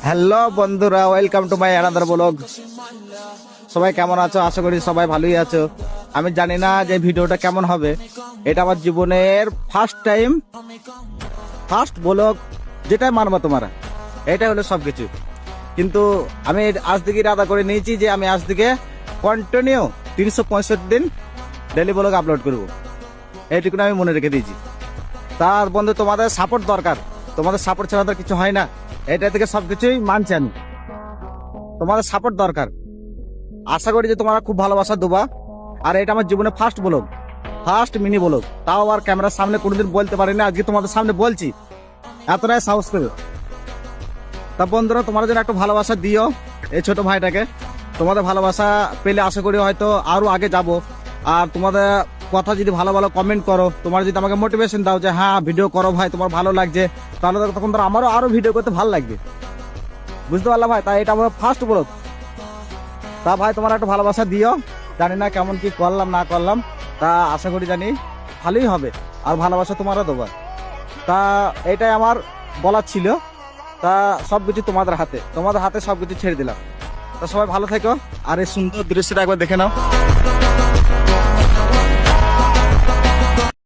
Hello বন্ধুরা, welcome to my another blog. সবাই কেমন আছো? আশা করি সবাই ভালোই আছো। আমি জানি না যে ভিডিওটা কেমন হবে। এটা আমার জীবনের ফার্স্ট ব্লগ, যেটাই মানবো তোমরা, এটা হলো সবকিছু। কিন্তু আমি আজ থেকে ইরাদা করে নিয়েছি যে আমি আজ থেকে কন্টিনিউ 365 দিন ডেলি ব্লগ আপলোড করব। এইটুকু আমি মনে রেখে দিয়েছি। তার বন্ধু, তোমাদের সাপোর্ট দরকার। তোমাদের সাপোর্ট ছাড়া তো কিছু হয় না। এটা থেকে সবকিছুই মানছি আমি। তোমাদের সাপোর্ট দরকার। আশা করি যে তোমরা খুব ভালোবাসা দেবা। আর এটা আমার জীবনে ফার্স্ট মিনি ব্লগ, তাও আর ক্যামেরার সামনে কোনোদিন বলতে পারিনি, আজকে তোমাদের সামনে বলছি। এতটাই সাহস করে। তা বন্ধুরা, তোমরা যেন একটু ভালোবাসা দিও এই ছোট ভাইটাকে। তোমাদের ভালোবাসা পেলে আশা করি হয়তো আরো আগে যাব। আর তোমাদের কথা যদি ভালো ভালো কমেন্ট করো, তোমার যদি আমাকে মোটিভেশন দাও যে হ্যাঁ ভিডিও করো ভাই, তোমার ভালো লাগছে, তাহলে তখন তো আমারও আরো ভিডিও করতে ভালো লাগবে। বুঝতে পারলাম ভাই? তাই এটা আমার ফার্স্ট ব্লগ। তা ভাই, তোমার একটু ভালোবাসা দিও। জানি না কেমন কি করলাম না করলাম, তা আশা করি জানি ভালোই হবে। আর ভালোবাসা তোমারও দেবো। তা এটাই আমার বলার ছিল। তা সবকিছু তোমাদের হাতে সবকিছু ছেড়ে দিলাম। তা সবাই ভালো থেকো। আর এই সুন্দর দৃশ্যটা একবার দেখে নাও।